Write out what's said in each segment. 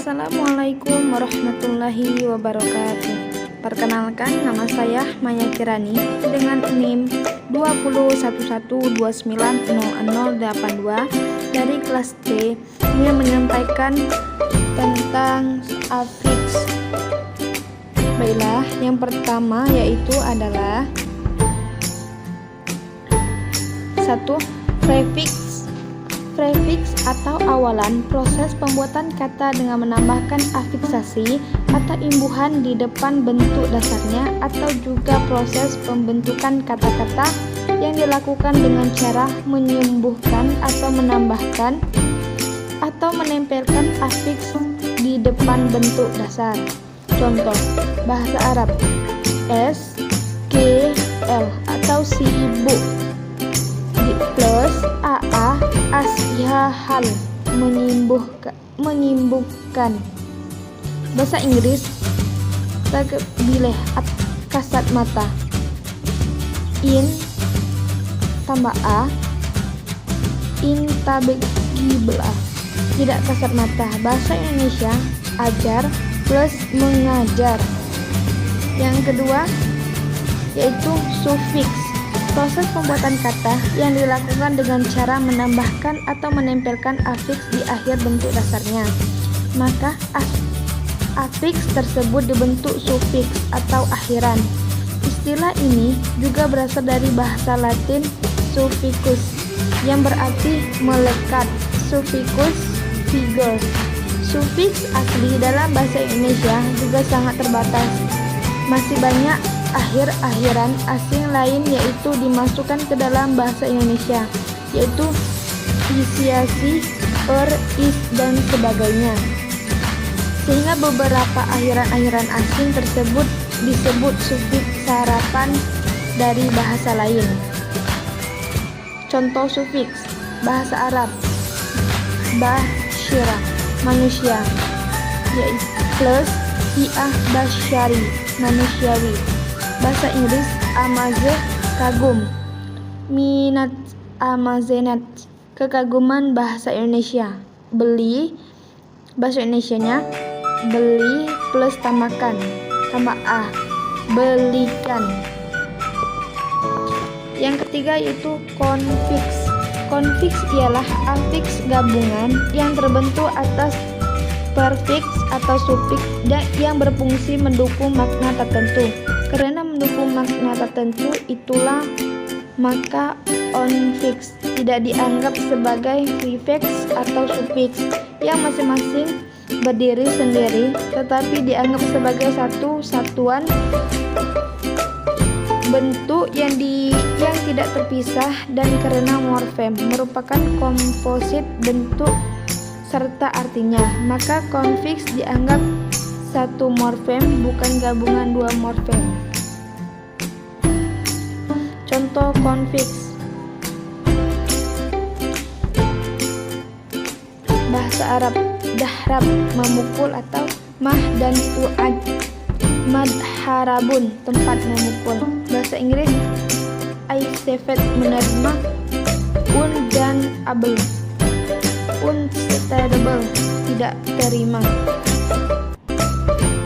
Assalamualaikum warahmatullahi wabarakatuh. Perkenalkan, nama saya Maya Kirani dengan NIM 2011290082 dari kelas C yang menyampaikan tentang afiks. Baiklah, yang pertama yaitu adalah 1. Prefiks. Prefiks atau awalan proses pembuatan kata dengan menambahkan afiksasi atau imbuhan di depan bentuk dasarnya, atau juga proses pembentukan kata-kata yang dilakukan dengan cara menyembuhkan atau menambahkan atau menempelkan afiks di depan bentuk dasar. Contoh, bahasa Arab SKL atau sibuk plus AA ashihal menyembuhkan. Bahasa Inggris bileh kasat mata in tambah A intabegibla tidak kasat mata. Bahasa Indonesia ajar plus mengajar. Yang kedua yaitu sufiks. Proses pembuatan kata yang dilakukan dengan cara menambahkan atau menempelkan afiks di akhir bentuk dasarnya. Maka afiks tersebut dibentuk sufiks atau akhiran. Istilah ini juga berasal dari bahasa Latin sufficus yang berarti melekat. Sufficus figur. Sufiks asli dalam bahasa Indonesia juga sangat terbatas. Masih banyak akhir-akhiran asing lain yaitu dimasukkan ke dalam bahasa Indonesia, yaitu isiasi, is, dan sebagainya. Sehingga beberapa akhiran-akhiran asing tersebut disebut sufiks sarapan dari bahasa lain. Contoh sufiks bahasa Arab bashira manusia, yaitu plus basyari manusiawi. Bahasa Inggris amaze kagum, minat amazenat kekaguman. Bahasa Indonesia beli, bahasa Indonesianya beli plus tambahkan tambah A belikan. Yang ketiga yaitu konfiks. Konfiks ialah afiks gabungan yang terbentuk atas prefiks atau sufiks yang berfungsi mendukung makna tertentu. Karena mendukung makna tertentu itulah maka onfiks tidak dianggap sebagai prefiks atau sufiks yang masing-masing berdiri sendiri, tetapi dianggap sebagai satu satuan bentuk yang tidak terpisah, dan karena morfem merupakan komposit bentuk serta artinya, maka konfiks dianggap satu morfem, bukan gabungan dua morfem. Contoh konfiks bahasa Arab dahrab memukul atau mah dan fuad madharabun tempat memukul. Bahasa Inggris aisefet menerima dan abel unstable tidak terima.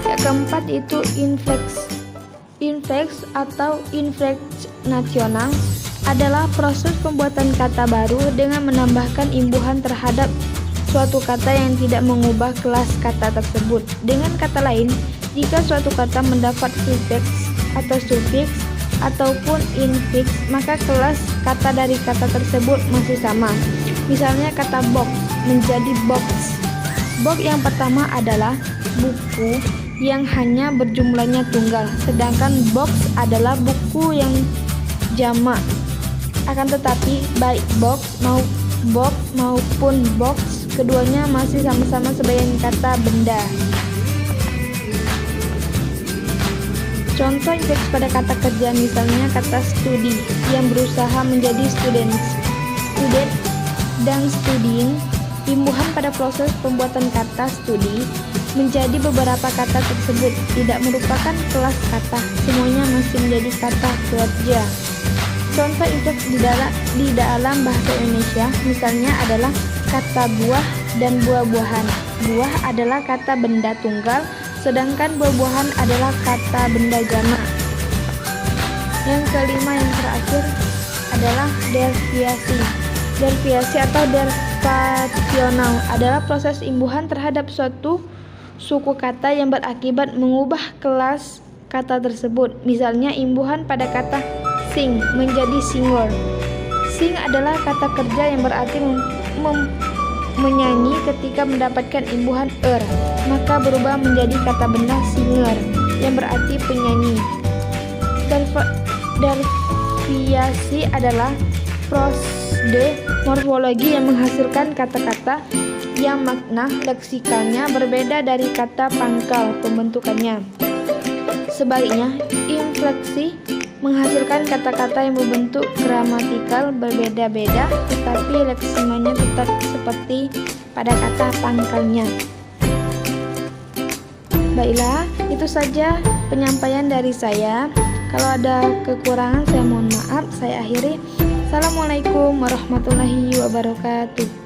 Yang keempat itu infleks atau infleks nasional adalah proses pembuatan kata baru dengan menambahkan imbuhan terhadap suatu kata yang tidak mengubah kelas kata tersebut. Dengan kata lain, jika suatu kata mendapat prefix atau sufiks ataupun infiks, maka kelas kata dari kata tersebut masih sama. Misalnya kata box menjadi box. Box yang pertama adalah buku yang hanya berjumlahnya tunggal, sedangkan box adalah buku yang jamak. Akan tetapi baik box maupun box, keduanya masih sama-sama sebagai kata benda. Contoh infleks pada kata kerja, misalnya kata studi yang berusaha menjadi student dan studin. Imbuhan pada proses pembuatan kata studi menjadi beberapa kata tersebut tidak merupakan kelas kata, semuanya masih menjadi kata kerja. Contoh infleks di dalam bahasa Indonesia misalnya adalah kata buah dan buah-buahan. buah adalah kata benda tunggal, sedangkan buah-buahan adalah kata benda jamak. Yang kelima yang terakhir adalah derivasi. Derivasi atau derivasional adalah proses imbuhan terhadap suatu suku kata yang berakibat mengubah kelas kata tersebut. Misalnya imbuhan pada kata sing menjadi singer. Sing adalah kata kerja yang berarti menyanyi. Ketika mendapatkan imbuhan maka berubah menjadi kata benda singer yang berarti penyanyi. Derivasi adalah proses morfologi yang menghasilkan kata-kata yang makna leksikalnya berbeda dari kata pangkal pembentukannya. Sebaliknya, infleksi menghasilkan kata-kata yang berbentuk gramatikal berbeda-beda, tetapi leksimanya tetap seperti pada kata pangkalnya. Baiklah, itu saja penyampaian dari saya. Kalau ada kekurangan, saya mohon maaf. Saya akhiri. Assalamualaikum warahmatullahi wabarakatuh.